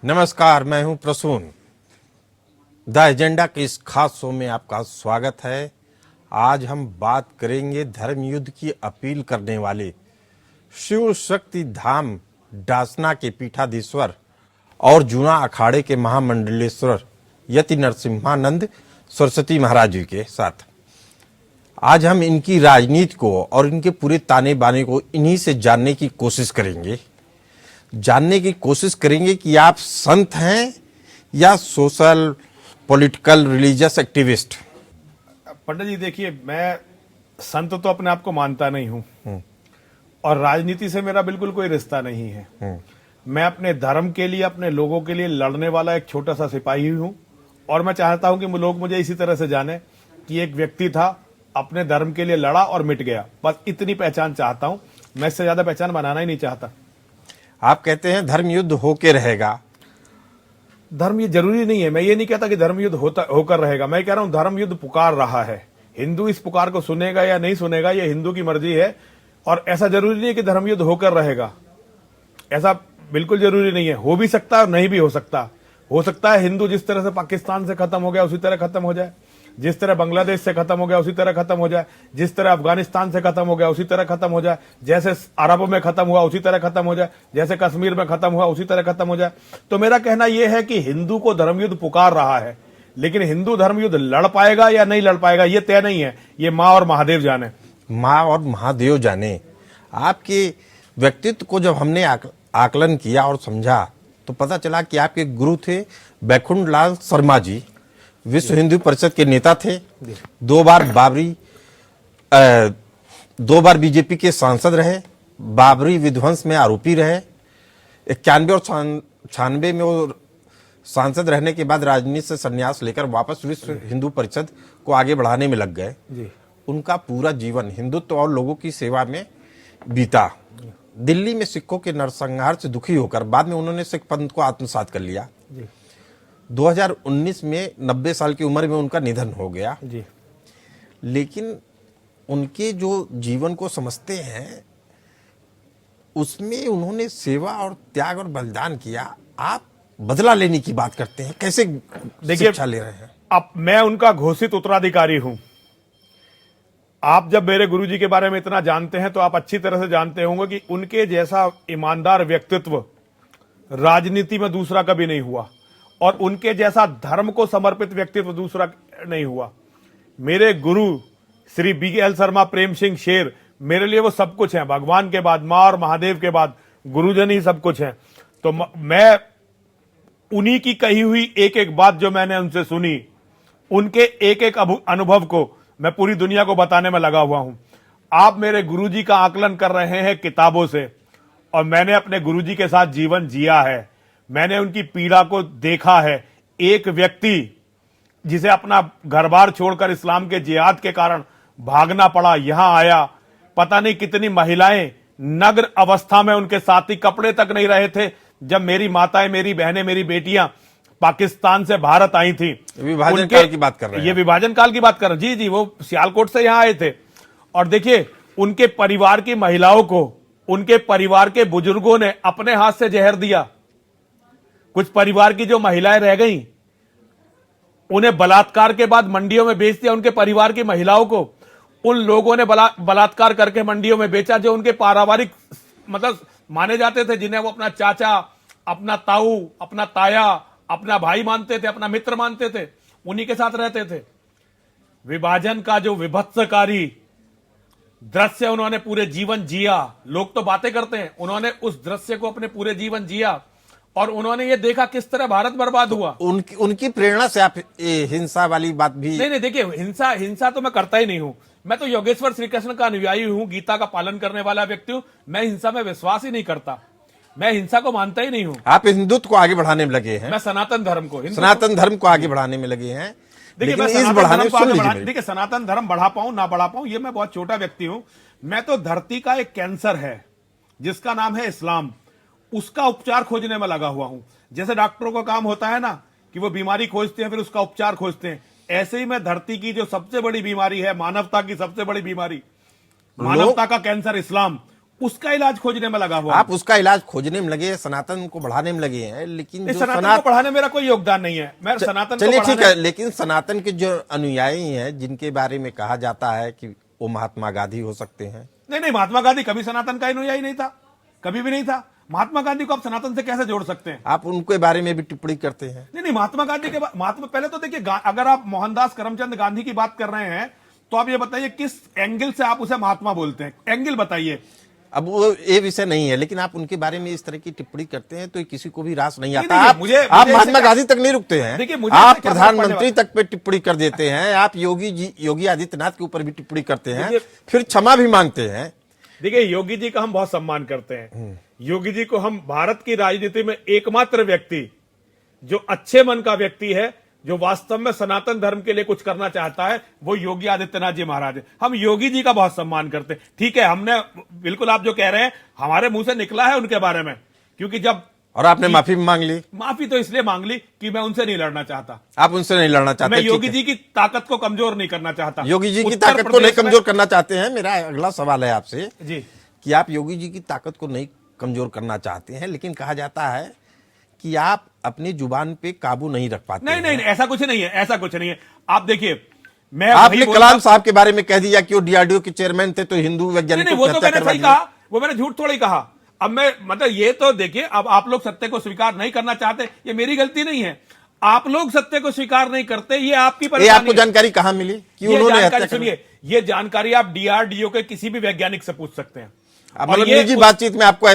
नमस्कार, मैं हूं प्रसून। द एजेंडा के इस खास शो में आपका स्वागत है। आज हम बात करेंगे धर्म युद्ध की अपील करने वाले शिव शक्ति धाम डासना के पीठाधीश्वर और जूना अखाड़े के महामंडलेश्वर यति नरसिम्हानंद सरस्वती महाराज जी के साथ। आज हम इनकी राजनीति को और इनके पूरे ताने बाने को इन्हीं से जानने की कोशिश करेंगे कि आप संत हैं या सोशल पॉलिटिकल रिलीजियस एक्टिविस्ट। पंडित जी देखिए, मैं संत तो अपने आप को मानता नहीं हूं और राजनीति से मेरा बिल्कुल कोई रिश्ता नहीं है। मैं अपने धर्म के लिए, अपने लोगों के लिए लड़ने वाला एक छोटा सा सिपाही हूं और मैं चाहता हूं कि लोग मुझे इसी तरह से जाने कि एक व्यक्ति था, अपने धर्म के लिए लड़ा और मिट गया। बस इतनी पहचान चाहता हूं, मैं इससे ज्यादा पहचान बनाना ही नहीं चाहता। आप कहते हैं धर्म युद्ध होके रहेगा। धर्म ये जरूरी नहीं है। मैं ये नहीं कहता कि धर्म युद्ध होकर रहेगा। मैं कह रहा हूं धर्म युद्ध पुकार रहा है। हिंदू इस पुकार को सुनेगा या नहीं सुनेगा, ये हिंदू की मर्जी है। और ऐसा जरूरी नहीं है कि धर्म युद्ध होकर रहेगा, ऐसा बिल्कुल जरूरी नहीं है। हो भी सकता है और नहीं भी हो सकता। हो सकता है हिंदू जिस तरह से पाकिस्तान से खत्म हो गया उसी तरह खत्म हो जाए, जिस तरह बांग्लादेश से खत्म हो गया उसी तरह खत्म हो जाए, जिस तरह अफगानिस्तान से खत्म हो गया उसी तरह खत्म हो जाए, जैसे अरबों में खत्म हुआ उसी तरह खत्म हो जाए, जैसे कश्मीर में खत्म हुआ उसी तरह खत्म हो जाए। तो मेरा कहना यह है कि हिंदू को धर्मयुद्ध पुकार रहा है, लेकिन हिंदू धर्मयुद्ध लड़ पाएगा या नहीं लड़ पाएगा ये तय नहीं है। ये माँ और महादेव जाने। माँ और महादेव जाने। आपके व्यक्तित्व को जब हमने आकलन किया और समझा तो पता चला कि आपके गुरु थे बैकुंठ लाल शर्मा जी, विश्व हिंदू परिषद के नेता थे। दो बार बीजेपी के सांसद रहे, बाबरी विध्वंस में आरोपी रहे। 91 और 96 में वो सांसद रहने के बाद राजनीति से संन्यास लेकर वापस विश्व हिंदू परिषद को आगे बढ़ाने में लग गए। उनका पूरा जीवन हिंदुत्व और लोगों की सेवा में बीता। दिल्ली में सिखों के नरसंहार से दुखी होकर बाद में उन्होंने सिख पंथ को आत्मसात कर लिया। 2019 में 90 साल की उम्र में उनका निधन हो गया जी। लेकिन उनके जो जीवन को समझते हैं उसमें उन्होंने सेवा और त्याग और बलिदान किया। आप बदला लेने की बात करते हैं, कैसे शिक्षा ले रहे हैं? अब मैं उनका घोषित उत्तराधिकारी हूं। आप जब मेरे गुरुजी के बारे में इतना जानते हैं तो आप अच्छी तरह से जानते होंगे कि उनके जैसा ईमानदार व्यक्तित्व राजनीति में दूसरा कभी नहीं हुआ और उनके जैसा धर्म को समर्पित व्यक्तित्व दूसरा नहीं हुआ। मेरे गुरु श्री BL शर्मा प्रेम सिंह शेर मेरे लिए वो सब कुछ हैं। भगवान के बाद, मां और महादेव के बाद गुरुजन ही सब कुछ हैं। तो मैं उन्हीं की कही हुई एक एक बात जो मैंने उनसे सुनी, उनके एक एक अनुभव को मैं पूरी दुनिया को बताने में लगा हुआ हूं। आप मेरे गुरुजी का आकलन कर रहे हैं किताबों से और मैंने अपने गुरुजी के साथ जीवन जिया है। मैंने उनकी पीड़ा को देखा है। एक व्यक्ति जिसे अपना घर-बार छोड़कर इस्लाम के जिहाद के कारण भागना पड़ा, यहां आया, पता नहीं कितनी महिलाएं नग्न अवस्था में, उनके साथी कपड़े तक नहीं रहे थे जब मेरी माताएं, मेरी बहनें, मेरी बेटियां पाकिस्तान से भारत आई थी। विभाजन काल की बात कर रहे हैं। ये विभाजन काल की बात कर रहे हैं। जी, वो सियालकोट से यहां आए थे और देखिए उनके परिवार की महिलाओं को, उनके परिवार के बुजुर्गों ने अपने हाथ से जहर दिया। कुछ परिवार की जो महिलाएं रह गईं, उन्हें बलात्कार के बाद मंडियों में बेच दिया। उनके परिवार की महिलाओं को उन लोगों ने बलात्कार करके मंडियों में बेचा जो उनके पारिवारिक मतलब माने जाते थे, जिन्हें वो अपना चाचा, अपना ताऊ, अपना ताया, अपना भाई मानते थे, अपना मित्र मानते थे, उन्हीं के साथ रहते थे। विभाजन का जो विभत्सकारी दृश्य उन्होंने पूरे जीवन जिया। लोग तो बातें करते हैं, उन्होंने उस दृश्य को अपने पूरे जीवन जिया और उन्होंने ये देखा किस तरह भारत बर्बाद हुआ। उनकी प्रेरणा से आप हिंसा वाली बात भी नहीं, देखिए हिंसा तो मैं करता ही नहीं हूं। मैं तो योगेश्वर श्री कृष्ण का अनुयायी हूं, गीता का पालन करने वाला व्यक्ति हूं। मैं हिंसा में विश्वास ही नहीं करता, मैं हिंसा को मानता ही नहीं हूं। आप हिंदुत्व को आगे बढ़ाने में लगे हैं। मैं सनातन धर्म को आगे बढ़ाने में लगे हैं। देखिए, मैं सनातन धर्म बढ़ा पाऊं ना बढ़ा पाऊं ये मैं बहुत छोटा व्यक्ति हूं। मैं तो धरती का एक कैंसर है जिसका नाम है इस्लाम, उसका उपचार खोजने में लगा हुआ हूं। जैसे डॉक्टरों का काम होता है ना कि वो बीमारी खोजते हैं फिर उसका उपचार खोजते हैं, ऐसे ही मैं धरती की जो सबसे बड़ी बीमारी है, मानवता की सबसे बड़ी बीमारी, मानवता का कैंसर इस्लाम, उसका इलाज खोजने में लगा हुआ आप उसका इलाज खोजने में लगे, सनातन को बढ़ाने में लगे हैं, लेकिन इस जो सनातन को पढ़ाने मेरा कोई योगदान नहीं है। मैं सनातन को चलिए ठीक पढ़ाने- है, लेकिन सनातन के जो अनुयायी हैं, जिनके बारे में कहा जाता है कि वो महात्मा गांधी हो सकते हैं। नहीं, महात्मा गांधी कभी सनातन का अनुयायी नहीं था, कभी भी नहीं था। महात्मा गांधी को आप सनातन से कैसे जोड़ सकते हैं? आप उनके बारे में भी टिप्पणी करते हैं। नहीं, महात्मा गांधी के महात्मा, पहले तो देखिए, अगर आप मोहनदास करमचंद गांधी की बात कर रहे हैं तो आप ये बताइए किस एंगल से आप उसे महात्मा बोलते हैं, एंगल बताइए। अब वो ये विषय नहीं है, लेकिन आप उनके बारे में इस तरह की टिप्पणी करते हैं तो किसी को भी रास नहीं आता। देखिए, आप मुझे महात्मा गांधी तक नहीं रुकते हैं, देखिए, मुझे आप इससे क्या प्रधानमंत्री तक पे टिप्पणी कर देते हैं। आप योगी आदित्यनाथ के ऊपर भी टिप्पणी करते हैं, देखिए- फिर क्षमा भी मांगते हैं। देखिए, योगी जी का हम बहुत सम्मान करते हैं। योगी जी को हम भारत की राजनीति में एकमात्र व्यक्ति जो अच्छे मन का व्यक्ति है, जो वास्तव में सनातन धर्म के लिए कुछ करना चाहता है, वो योगी आदित्यनाथ जी महाराज है। हम योगी जी का बहुत सम्मान करते हैं। ठीक है, हमने बिल्कुल आप जो कह रहे हैं हमारे मुंह से निकला है उनके बारे में, क्योंकि जब और आपने माफी भी मांग ली। माफी तो इसलिए मांग ली कि मैं उनसे नहीं लड़ना चाहता। आप उनसे नहीं लड़ना चाहते। मैं ठीक योगी है। जी की ताकत को कमजोर नहीं करना चाहता। योगी जी की उत्तर ताकत को नहीं प्रदेश में- कमजोर करना चाहते हैं। मेरा अगला सवाल है आपसे जी, कि आप योगी जी की ताकत को नहीं कमजोर करना चाहते हैं, लेकिन कहा जाता है कि आप अपनी जुबान पे काबू नहीं रख पाते नहीं हैं। नहीं, ऐसा कुछ नहीं है, ऐसा कुछ नहीं है। आप देखिए, मैं आपने वही बोलता- कलाम साहब के बारे में कह दिया कि वो डीआरडीओ के चेयरमैन थे तो हिंदू नहीं, वैज्ञानिकों वो की तो हत्या मैंने करवा सही दी। कहा, वो मैंने झूठ थोड़ी कहा। अब मैं मतलब ये तो देखिए, अब आप लोग सत्य को स्वीकार नहीं करना चाहते, ये मेरी गलती नहीं है। आप लोग सत्य को स्वीकार नहीं करते, ये आपकी ये परेशानी आपको है। जानकारी कहाँ मिली कि ये उन्होंने हत्या जानकारी कर दी? सुनिए, ये जानकारी आप डीआरडीओ के किसी भी वैज्ञानिक से पूछ सकते हैं। अब और मतलब ये निजी बातचीत में आपको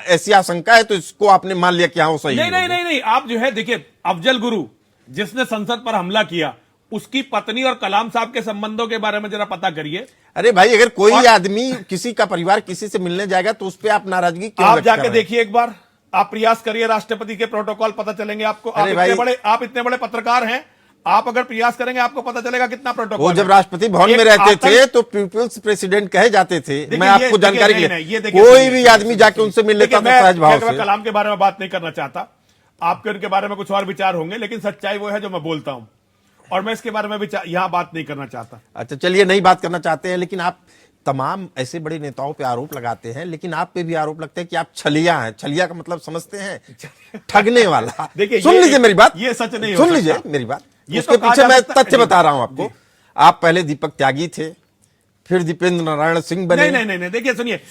ऐसी आशंका है तो इसको आपने मान लिया कि हाँ वो सही नहीं है। नहीं नहीं नहीं, आप जो है देखिए, अफजल गुरु जिसने संसद पर हमला किया, उसकी पत्नी और कलाम साहब के संबंधों के बारे में जरा पता करिए। अरे भाई, अगर कोई और- आदमी किसी का परिवार किसी से मिलने जाएगा तो उस पर आप नाराजगी क्यों आप व्यक्त कर जाके रहे हैं? देखिए एक बार, आप प्रयास करिए, राष्ट्रपति के प्रोटोकॉल पता चलेंगे आपको। अरे भाई- आप इतने बड़े पत्रकार हैं, आप अगर प्रयास करेंगे आपको पता चलेगा कितना प्रोटोकॉल वो है। जब राष्ट्रपति भवन एक में रहते आतंक- थे तो पीपुल्स प्रेसिडेंट कहे जाते थे। देखिए, मैं ये- आपको देखिए, जानकारी के नहीं, लिए नहीं, ये देखिए, कोई सुनिए, भी सुनिए, आदमी जाके उनसे मिल लेता देखिए, था सहज भाव मैं से। कलाम के बारे में बात नहीं करना चाहता, आपके उनके बारे में कुछ और विचार होंगे, लेकिन सच्चाई वो है जो मैं बोलता हूं, और मैं इसके बारे में यहां बात नहीं करना चाहता। अच्छा चलिए, नहीं बात करना चाहते हैं, लेकिन आप तमाम ऐसे बड़े नेताओं पे आरोप लगाते हैं, लेकिन आप पे भी आरोप लगता है कि आप छलिया हैं। छलिया का मतलब समझते हैं? ठगने वाला। देखिए, सुन ये- लीजिए मेरी बात, ये सच नहीं हो सुन सकता। लीजिए मेरी बात। ये उसके तो कहा पीछे जा मैं सकता- तथ्य जी, बता रहा हूं आपको। आप पहले दीपक त्यागी थे, फिर दीपेंद्र नारायण सिंह बने। नहीं नहीं नहीं, देखिए सुनिए,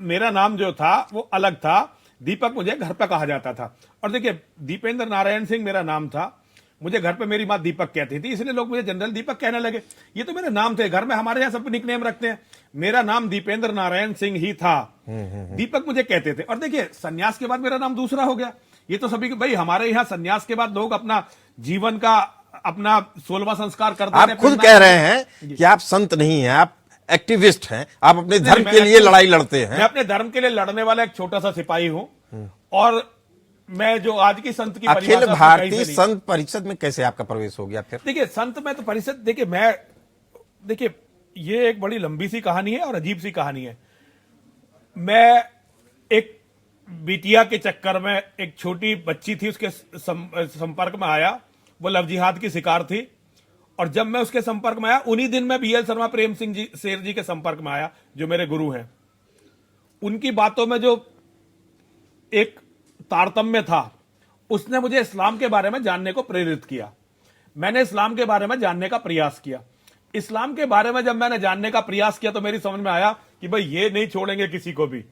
मेरा नाम जो था वो अलग था। दीपक मुझे घर पे कहा जाता था, और देखिए, दीपेंद्र नारायण सिंह मेरा नाम था। मुझे घर पे मेरी मां दीपक कहती थी, इसलिए लोग मुझे जनरल दीपक कहने लगे। ये तो मेरे नाम थे, घर में हमारे यहाँ सब निकनेम रखते हैं। मेरा नाम दीपेंद्र नारायण सिंह ही था, दीपक मुझे कहते थे। और देखिए, सन्यास के बाद मेरा नाम दूसरा हो गया। ये तो सभी भाई, हमारे यहाँ सन्यास के बाद लोग अपना जीवन का अपना 16वां संस्कार करते आप हैं। खुद कह रहे हैं कि आप संत नहीं हैं, आप एक्टिविस्ट हैं, आप अपने धर्म मैं के लिए लड़ाई लड़ते मैं हैं। अपने धर्म के लिए लड़ने वाला एक छोटा सा सिपाही हूं, और मैं जो आज की संत की अखिल परिभाषा उसमें कहीं भारतीय से नहीं। संत परिषद में कैसे आपका प्रवेश हो गया फिर? देखिए, संत में तो परिषद, देखिए ये एक बड़ी लंबी सी कहानी है और अजीब सी कहानी है। मैं एक बिटिया के चक्कर में, एक छोटी बच्ची थी, उसके संपर्क में आया। वो लव जिहाद की शिकार थी, और जब मैं उसके संपर्क में आया, उन्हीं दिन मैं बीएल शर्मा प्रेम सिंह जी शेर जी के संपर्क में आया, जो मेरे गुरु हैं। उनकी बातों में जो एक तारतम्य था, उसने मुझे इस्लाम के बारे में जानने को प्रेरित किया। मैंने इस्लाम के बारे में जानने का प्रयास किया। इस्लाम के बारे में जब मैंने जानने का प्रयास किया तो मेरी समझ में आया कि भाई ये नहीं छोड़ेंगे किसी को भी।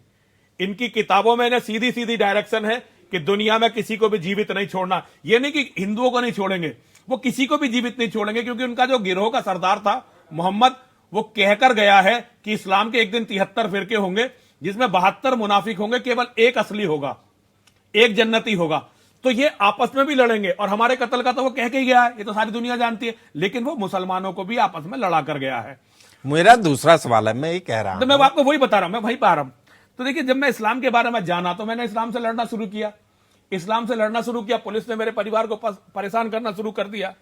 इनकी किताबों में सीधी सीधी डायरेक्शन है कि दुनिया में किसी को भी जीवित नहीं छोड़ना। ये नहीं कि हिंदुओं को नहीं छोड़ेंगे, वो किसी को भी जीवित नहीं छोड़ेंगे, क्योंकि उनका जो गिरोह का सरदार था मोहम्मद, वो कहकर गया है कि इस्लाम के एक दिन 73 फिरके होंगे, जिसमें 72 मुनाफिक होंगे, केवल एक असली होगा, एक जन्नती होगा। तो ये आपस में भी लड़ेंगे, और हमारे कत्ल का तो वो कह के ही गया है, ये तो सारी दुनिया जानती है। लेकिन वो मुसलमानों को भी आपस में लड़ा कर गया है। मेरा दूसरा सवाल है, मैं ये कह रहा तो मैं हूं, आपको वही बता रहा हूं, मैं वही पा रहा हूं। तो देखिए, जब मैं इस्लाम के बारे में जाना तो मैंने इस्लाम से लड़ना शुरू किया। इस्लाम से लड़ना शुरू किया, पुलिस ने मेरे परिवार को परेशान करना शुरू कर दिया।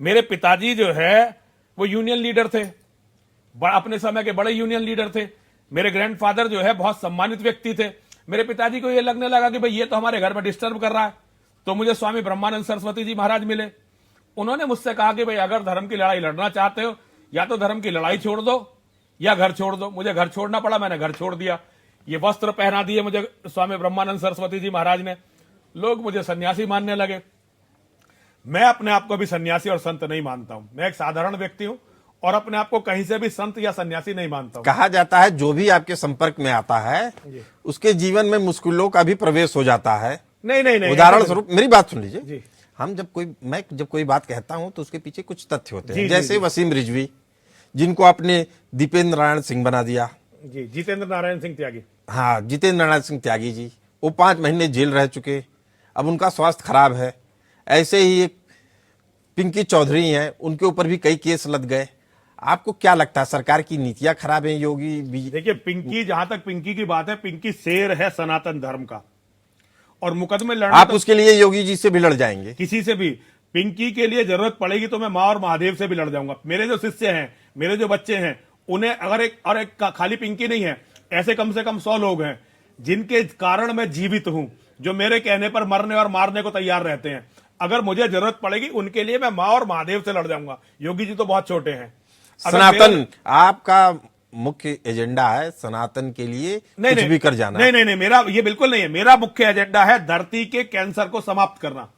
मेरे पिताजी जो है वो यूनियन लीडर थे, अपने समय के बड़े यूनियन लीडर थे। मेरे ग्रैंडफादर जो है बहुत सम्मानित व्यक्ति थे। मेरे पिताजी को ये लगने लगा कि भाई ये तो हमारे घर में डिस्टर्ब कर रहा है, तो मुझे स्वामी ब्रह्मानंद सरस्वती जी महाराज मिले। उन्होंने मुझसे कहा कि भाई अगर धर्म की लड़ाई लड़ना चाहते हो, या तो धर्म की लड़ाई छोड़ दो, या घर छोड़ दो। मुझे घर छोड़ना पड़ा, मैंने घर छोड़ दिया। ये वस्त्र पहना दिए मुझे स्वामी ब्रह्मानंद सरस्वती जी महाराज ने, लोग मुझे सन्यासी मानने लगे। मैं अपने आप को भी सन्यासी और संत नहीं मानता हूं। मैं एक साधारण व्यक्ति हूं और अपने आप को कहीं से भी संत या सन्यासी नहीं मानता हूं। कहा जाता है जो भी आपके संपर्क में आता है उसके जीवन में मुश्किलों का भी प्रवेश हो जाता है। नहीं, उदाहरण स्वरूप मेरी बात सुन लीजिए। जी। मैं जब कोई बात कहता हूं तो उसके पीछे कुछ तथ्य होते हैं। जी, जैसे जी। वसीम रिजवी, जिनको आपने दीपेंद्र नारायण सिंह बना दिया। जी, जितेंद्र नारायण सिंह त्यागी। हाँ, जितेंद्र नारायण सिंह त्यागी जी, वो 5 महीने जेल रह चुके, अब उनका स्वास्थ्य खराब है। ऐसे ही एक पिंकी चौधरी हैं, उनके ऊपर भी कई केस लद गए। आपको क्या लगता है सरकार की नीतियां खराब हैं? योगी भी देखिए, पिंकी, जहां तक पिंकी की बात है, पिंकी शेर है सनातन धर्म का और मुकदमे लड़ना आप उसके लिए योगी जी से भी लड़ जाएंगे? किसी से भी। पिंकी के लिए जरूरत पड़ेगी तो मैं मां और महादेव से भी लड़ जाऊंगा। मेरे जो शिष्य हैं, मेरे जो बच्चे हैं, उन्हें अगर एक खाली पिंकी नहीं है, ऐसे कम से कम 100 लोग हैं जिनके कारण मैं जीवित हूं, जो मेरे कहने पर मरने और मारने को तैयार रहते हैं। अगर मुझे जरूरत पड़ेगी उनके लिए मैं मां और महादेव से लड़ जाऊंगा। योगी जी तो बहुत छोटे हैं। सनातन आपका मुख्य एजेंडा है, सनातन के लिए कुछ भी कर जाना? नहीं, मेरा ये बिल्कुल नहीं है। मेरा मुख्य एजेंडा है धरती के कैंसर को समाप्त करना,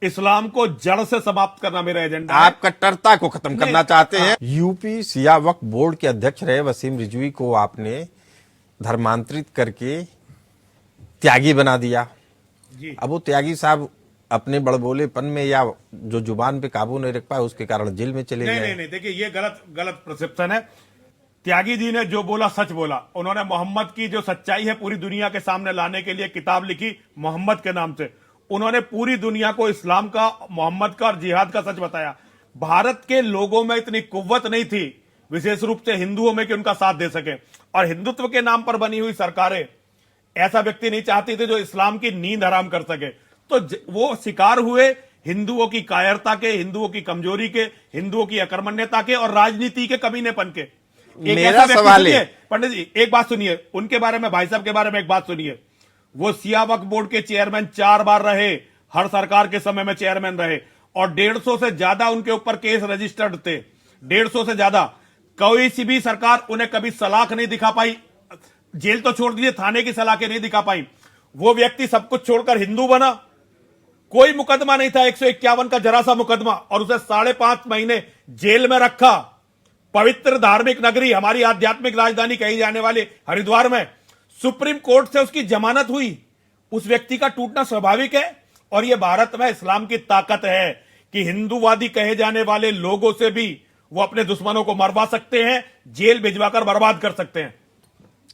इस्लाम को जड़ से समाप्त करना मेरा एजेंडा है। आप कट्टरता को खत्म करना चाहते हैं। यूपी शिया वक्फ बोर्ड के अध्यक्ष रहे वसीम रिजवी को आपने धर्मांतरित करके त्यागी बना दिया जी। अब वो त्यागी साहब अपने बड़बोलेपन में या जो जुबान पे काबू नहीं रख पाए उसके कारण जेल में चले गए। नहीं, देखिए, ये गलत परसेप्शन है। त्यागी जी ने जो बोला सच बोला। उन्होंने मोहम्मद की जो सच्चाई है पूरी दुनिया के सामने लाने के लिए किताब लिखी मोहम्मद के नाम से। उन्होंने पूरी दुनिया को इस्लाम का, मोहम्मद का और जिहाद का सच बताया। भारत के लोगों में इतनी कुव्वत नहीं थी, विशेष रूप से हिंदुओं में, कि उनका साथ दे सके। और हिंदुत्व के नाम पर बनी हुई सरकारें ऐसा व्यक्ति नहीं चाहती थी जो इस्लाम की नींद हराम कर सके। तो वो शिकार हुए हिंदुओं की कायरता के, हिंदुओं की कमजोरी के, हिंदुओं की अकर्मण्यता के और राजनीति के कमीनेपन के। मेरा सवाल है, पंडित जी एक बात सुनिए, उनके बारे में, भाई साहब के बारे में एक बात सुनिए। वो शिया वक्फ बोर्ड के चेयरमैन 4 बार रहे, हर सरकार के समय में चेयरमैन रहे, और 150 से ज्यादा उनके ऊपर केस रजिस्टर्ड थे। 150 से ज्यादा। कोई सी भी सरकार उन्हें कभी सलाख नहीं दिखा पाई। जेल तो छोड़ दीजिए, थाने की सलाखें नहीं दिखा पाई। वो व्यक्ति सब कुछ छोड़कर हिंदू बना। कोई मुकदमा नहीं था, 151 का जरा सा मुकदमा, और उसे 5.5 महीने जेल में रखा। पवित्र धार्मिक नगरी, हमारी आध्यात्मिक राजधानी कही जाने वाली हरिद्वार में सुप्रीम कोर्ट से उसकी जमानत हुई। उस व्यक्ति का टूटना स्वाभाविक है। और यह भारत में इस्लाम की ताकत है कि हिंदूवादी कहे जाने वाले लोगों से भी वो अपने दुश्मनों को मरवा सकते हैं, जेल भिजवाकर बर्बाद कर सकते हैं।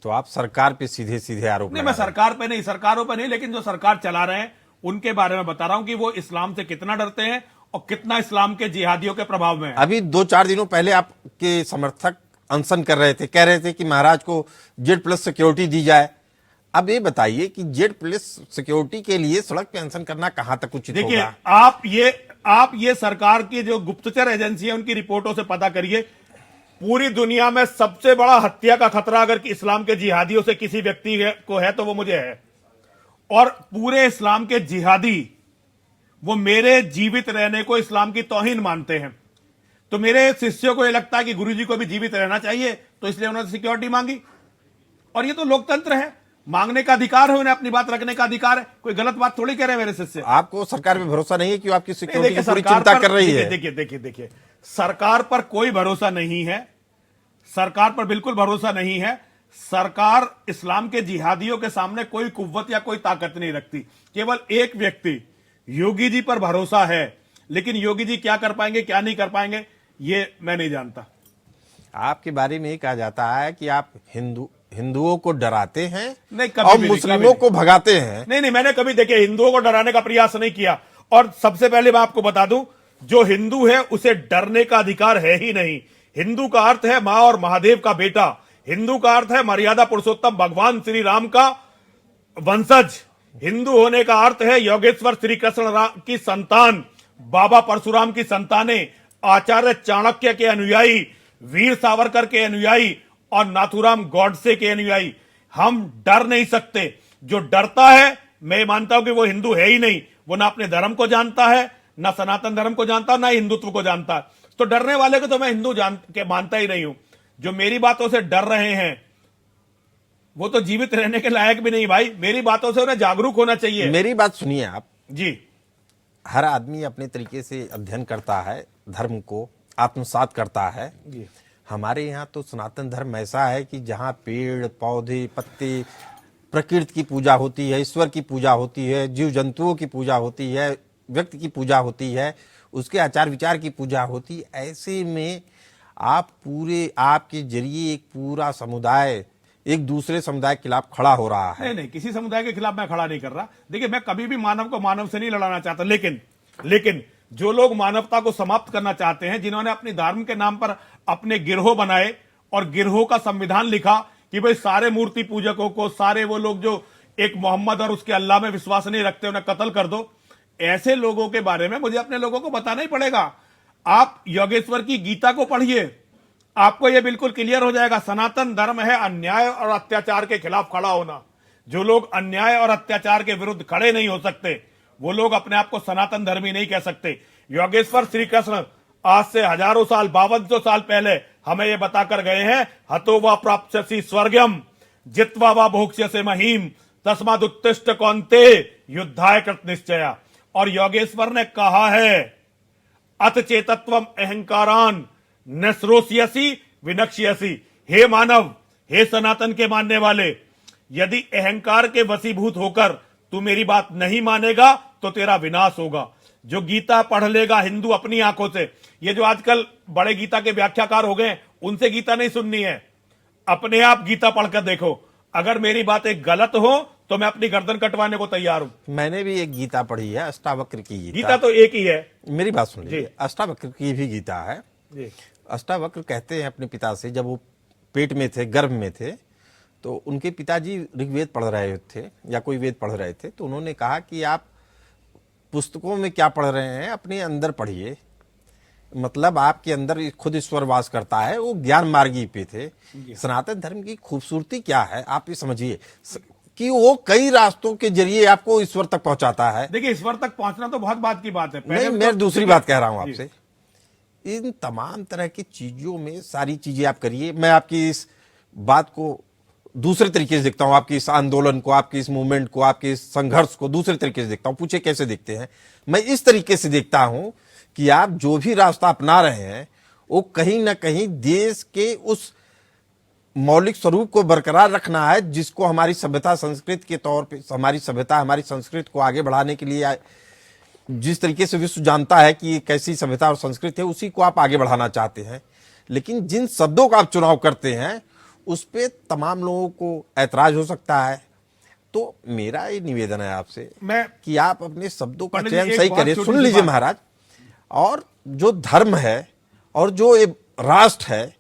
तो आप सरकार पे सीधे सीधे आरोप नहीं, मैं सरकारों पे नहीं, लेकिन जो सरकार चला रहे हैं उनके बारे में बता रहा हूं कि वो इस्लाम से कितना डरते हैं और कितना इस्लाम के जिहादियों के प्रभाव में है। अभी 2-4 दिनों पहले आपके समर्थक अनशन कर रहे थे, कह रहे थे कि महाराज को Z+ सिक्योरिटी दी जाए। अब ये बताइए कि Z+ सिक्योरिटी के लिए सड़क पे अनशन करना कहां तक उचित देखिए, होगा? आप ये सरकार की जो गुप्तचर एजेंसी है उनकी रिपोर्टों से पता करिए। पूरी दुनिया में सबसे बड़ा हत्या का खतरा अगर इस्लाम के जिहादियों से किसी व्यक्ति को है तो वो मुझे है। और पूरे इस्लाम के जिहादी वो मेरे जीवित रहने को इस्लाम की तौहीन मानते हैं। तो मेरे शिष्यों को यह लगता है कि गुरुजी को भी जीवित रहना चाहिए, तो इसलिए उन्होंने सिक्योरिटी मांगी। और ये तो लोकतंत्र है, मांगने का अधिकार है, उन्हें अपनी बात रखने का अधिकार है। कोई गलत बात थोड़ी कह रहे हैं मेरे शिष्य। आपको सरकार पे भरोसा नहीं है कि आपकी सिक्योरिटी की पूरी चिंता कर रही है? देखिए, सरकार पर कोई भरोसा नहीं है। सरकार पर बिल्कुल भरोसा नहीं है। सरकार इस्लाम के जिहादियों के सामने कोई कुव्वत या कोई ताकत नहीं रखती। केवल एक व्यक्ति योगी जी पर भरोसा है, लेकिन योगी जी क्या कर पाएंगे क्या नहीं कर पाएंगे ये मैं नहीं जानता। आपके बारे में ये कहा जाता है कि आप हिंदुओं को डराते हैं नहीं, कभी और भी मुस्लिमों को भगाते हैं। नहीं, मैंने कभी देखिए हिंदुओं को डराने का प्रयास नहीं किया। और सबसे पहले मैं आपको बता दूं, जो हिंदू है उसे डरने का अधिकार है ही नहीं। हिंदू का अर्थ है मां और महादेव का बेटा। हिंदू का अर्थ है मर्यादा पुरुषोत्तम भगवान श्री राम का वंशज। हिंदू होने का अर्थ है योगेश्वर श्री कृष्ण की संतान, बाबा परशुराम की संतानें, आचार्य चाणक्य के अनुयायी, वीर सावरकर के अनुयायी और नाथुराम गॉडसे के अनुयायी। हम डर नहीं सकते। जो डरता है, मैं मानता हूं कि वो हिंदू है ही नहीं। वो ना अपने धर्म को जानता है, ना सनातन धर्म को जानता है, ना हिंदुत्व को जानता है। तो डरने वाले को तो मैं हिंदू मानता ही नहीं हूं। जो मेरी बातों से डर रहे हैं वो तो जीवित रहने के लायक भी नहीं भाई। मेरी बातों से उन्हें जागरूक होना चाहिए। मेरी बात सुनिए आप। जी। हर आदमी अपने तरीके से अध्ययन करता है, धर्म को आत्मसात करता है। जी। हमारे यहाँ तो सनातन धर्म ऐसा है कि जहाँ पेड़ पौधे पत्ते प्रकृति की पूजा होती है, ईश्वर की पूजा होती है, जीव जंतुओं की पूजा होती है, व्यक्ति की पूजा होती है, उसके आचार विचार की पूजा होती है। ऐसे में आप पूरे आपके जरिए एक पूरा समुदाय एक दूसरे समुदाय के खिलाफ खड़ा हो रहा है। नहीं, किसी समुदाय के खिलाफ मैं खड़ा नहीं कर रहा। देखिए, मैं कभी भी मानव को मानव से नहीं लड़ाना चाहता, लेकिन जो लोग मानवता को समाप्त करना चाहते हैं, जिन्होंने अपनी धर्म के नाम पर अपने गिरोह बनाए और गिरोह का संविधान लिखा कि भाई सारे मूर्ति पूजकों को, सारे वो लोग जो एक मोहम्मद और उसके अल्लाह में विश्वास नहीं रखते, उन्हें कत्ल कर दो, ऐसे लोगों के बारे में मुझे अपने लोगों को बताना ही पड़ेगा। आप योगेश्वर की गीता को पढ़िए, आपको यह बिल्कुल क्लियर हो जाएगा। सनातन धर्म है अन्याय और अत्याचार के खिलाफ खड़ा होना। जो लोग अन्याय और अत्याचार के विरुद्ध खड़े नहीं हो सकते, वो लोग अपने आप को सनातन धर्मी नहीं कह सकते। योगेश्वर श्री कृष्ण आज से हजारों साल, 5200 साल पहले हमें यह बताकर गए हैं, हतो वा प्राप्स्यसि स्वर्गम जित्वा वा भोक्ष्यसे महीम तस्मादुत्तिष्ठ कौन्ते युद्धाय कृत निश्चया। और योगेश्वर ने कहा है, अत चेतत्वम अहंकारान नस्रोस्यसि विनक्ष्यसि। हे मानव, हे सनातन के मानने वाले, यदि अहंकार के वशीभूत होकर तू मेरी बात नहीं मानेगा तो तेरा विनाश होगा। जो गीता पढ़ लेगा हिंदू अपनी आंखों से, ये जो आजकल बड़े गीता के व्याख्याकार हो गए, उनसे गीता नहीं सुननी है, अपने आप गीता पढ़कर देखो। अगर मेरी बातें गलत हो तो मैं अपनी गर्दन कटवाने को तैयार हूं। मैंने भी एक गीता पढ़ी है, अष्टावक्र की गीता तो एक ही है। मेरी बात सुन लीजिए, अष्टावक्र की भी गीता है। जी। अष्टावक्र कहते हैं अपने पिता से, जब वो पेट में थे, गर्भ में थे, तो उनके पिताजी ऋग्वेद पढ़ रहे थे या कोई वेद पढ़ रहे थे, तो उन्होंने कहा कि आप पुस्तकों में क्या पढ़ रहे हैं, अपने अंदर पढ़िए। मतलब आपके अंदर खुद ईश्वर वास करता है। वो ज्ञान मार्गी पे थे। सनातन धर्म की खूबसूरती क्या है आप ये समझिए कि वो कई रास्तों के जरिए आपको ईश्वर तक पहुंचाता है। देखिए, ईश्वर तक पहुंचना तो बहुत बात की बात है। नहीं, मैं दूसरी बात कह रहा हूं आपसे। इन तमाम तरह की चीजों में सारी चीजें आप करिए। मैं आपकी इस बात को दूसरे तरीके से देखता हूं, आपकी इस आंदोलन को, आपकी इस मूवमेंट को, आपके इस संघर्ष को दूसरे तरीके से देखता हूं। पूछे कैसे देखते हैं? मैं इस तरीके से देखता हूं कि आप जो भी रास्ता अपना रहे हैं वो कहीं ना कहीं देश के उस मौलिक स्वरूप को बरकरार रखना है, जिसको हमारी सभ्यता संस्कृति के तौर पे, हमारी सभ्यता हमारी संस्कृति को आगे बढ़ाने के लिए जिस तरीके से विश्व जानता है कि कैसी सभ्यता और संस्कृति है, उसी को आप आगे बढ़ाना चाहते हैं। लेकिन जिन शब्दों का आप चुनाव करते हैं उस पे तमाम लोगों को ऐतराज हो सकता है। तो मेरा ये निवेदन है आपसे कि आप अपने शब्दों का चयन सही करिए। सुन लीजिए महाराज, और जो धर्म है और जो ये राष्ट्र है,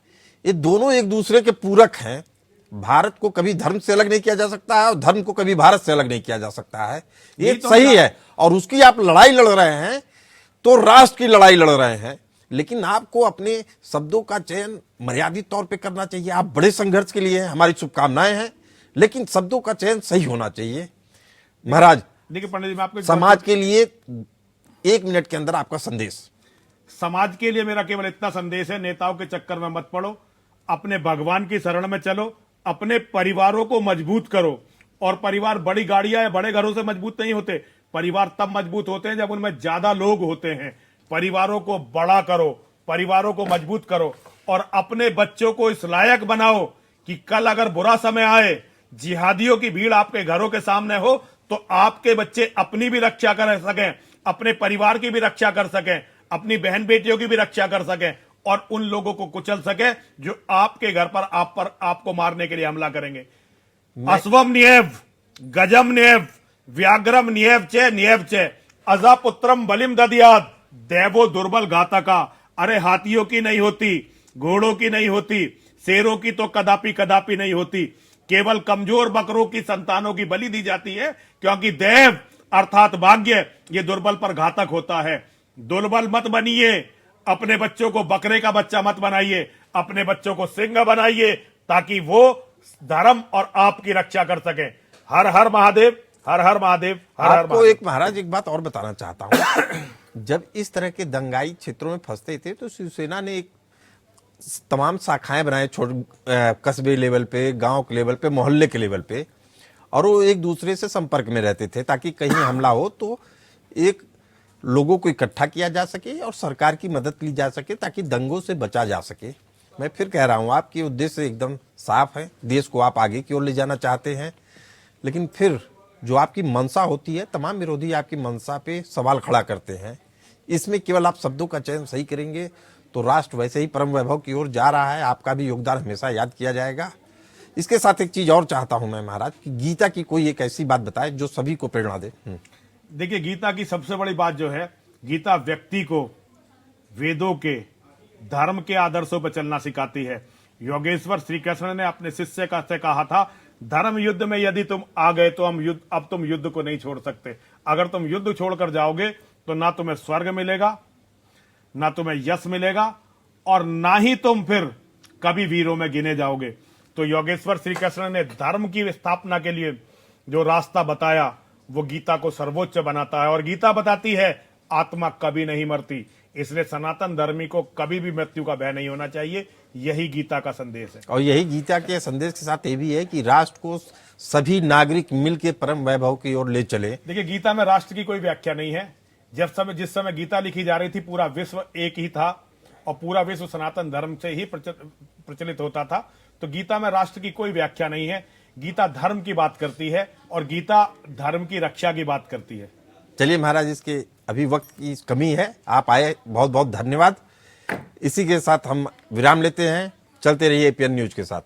ये दोनों एक दूसरे के पूरक हैं। भारत को कभी धर्म से अलग नहीं किया जा सकता है और धर्म को कभी भारत से अलग नहीं किया जा सकता है। ये तो सही है। और उसकी आप लड़ाई लड़ रहे हैं तो राष्ट्र की लड़ाई लड़ रहे हैं, लेकिन आपको अपने शब्दों का चयन मर्यादित तौर पे करना चाहिए। आप बड़े संघर्ष के लिए हैं, हमारी शुभकामनाएं हैं, लेकिन शब्दों का चयन सही होना चाहिए। महाराज, देखिए पंडित जी, मैं आपको समाज के लिए 1 मिनट के अंदर आपका संदेश। समाज के लिए मेरा केवल इतना संदेश है, नेताओं के चक्कर में मत पड़ो, अपने भगवान की शरण में चलो, अपने परिवारों को मजबूत करो। और परिवार बड़ी गाड़ियां या बड़े घरों से मजबूत नहीं होते। परिवार तब मजबूत होते हैं जब उनमें ज्यादा लोग होते हैं। परिवारों को बड़ा करो, परिवारों को मजबूत करो और अपने बच्चों को इस लायक बनाओ कि कल अगर बुरा समय आए, जिहादियों की भीड़ आपके घरों के सामने हो, तो आपके बच्चे अपनी भी रक्षा कर सकें, अपने परिवार की भी रक्षा कर सकें, अपनी बहन बेटियों की भी रक्षा कर सकें और उन लोगों को कुचल सके जो आपके घर पर आपको मारने के लिए हमला करेंगे। अश्वम नियव गजम नियव व्याघ्रम नियव चे अजापुत्रम बलिम ददियाद देवो दुर्बल घातका। अरे हाथियों की नहीं होती, घोड़ों की नहीं होती, शेरों की तो कदापि कदापि नहीं होती, केवल कमजोर बकरों की संतानों की बलि दी जाती है, क्योंकि देव अर्थात भाग्य ये दुर्बल पर घातक होता है। दुर्बल मत बनिए, अपने बच्चों को बकरे का बच्चा मत बनाइए, अपने बच्चों को सिंह बनाइए ताकि वो धर्म और आपकी रक्षा कर सके। हर हर महादेव, हर हर महादेव, हर हर आपको एक महाराज एक बात और बताना चाहता हूं। जब इस तरह के दंगाई क्षेत्रों में फंसते थे तो शिवसेना ने एक तमाम शाखाएं बनाए, कस्बे लेवल पे, गांव के लेवल पे, मोहल्ले के लेवल पे, और वो एक दूसरे से संपर्क में रहते थे ताकि कहीं हमला हो तो एक लोगों को इकट्ठा किया जा सके और सरकार की मदद ली जा सके ताकि दंगों से बचा जा सके। मैं फिर कह रहा हूं, आपके उद्देश्य एकदम साफ है, देश को आप आगे की ओर ले जाना चाहते हैं, लेकिन फिर जो आपकी मंशा होती है, तमाम विरोधी आपकी मंशा पे सवाल खड़ा करते हैं। इसमें केवल आप शब्दों का चयन सही करेंगे तो राष्ट्र वैसे ही परम वैभव की ओर जा रहा है, आपका भी योगदान हमेशा याद किया जाएगा। इसके साथ एक चीज और चाहता हूं मैं महाराज कि गीता की कोई एक ऐसी बात बताए जो सभी को प्रेरणा दे। देखिए, गीता की सबसे बड़ी बात जो है, गीता व्यक्ति को वेदों के, धर्म के आदर्शों पर चलना सिखाती है। योगेश्वर श्री कृष्ण ने अपने शिष्य का से कहा था, धर्म युद्ध में यदि तुम आ गए तो अब तुम युद्ध को नहीं छोड़ सकते। अगर तुम युद्ध छोड़कर जाओगे तो ना तुम्हें स्वर्ग मिलेगा, ना तुम्हें यश मिलेगा, और ना ही तुम फिर कभी वीरों में गिने जाओगे। तो योगेश्वर श्री कृष्ण ने धर्म की स्थापना के लिए जो रास्ता बताया वो गीता को सर्वोच्च बनाता है। और गीता बताती है आत्मा कभी नहीं मरती, इसलिए सनातन धर्मी को कभी भी मृत्यु का भय नहीं होना चाहिए। यही गीता का संदेश है। और यही गीता के संदेश के साथ ये भी है कि राष्ट्र को सभी नागरिक मिलकर परम वैभव की ओर ले चले। देखिए, गीता में राष्ट्र की कोई व्याख्या नहीं है। जिस समय गीता लिखी जा रही थी, पूरा विश्व एक ही था और पूरा विश्व सनातन धर्म से ही प्रचलित होता था। तो गीता में राष्ट्र की कोई व्याख्या नहीं है। गीता धर्म की बात करती है और गीता धर्म की रक्षा की बात करती है। चलिए महाराज, इसके अभी वक्त की कमी है, आप आए, बहुत बहुत धन्यवाद। इसी के साथ हम विराम लेते हैं। चलते रहिए एपीएन न्यूज के साथ।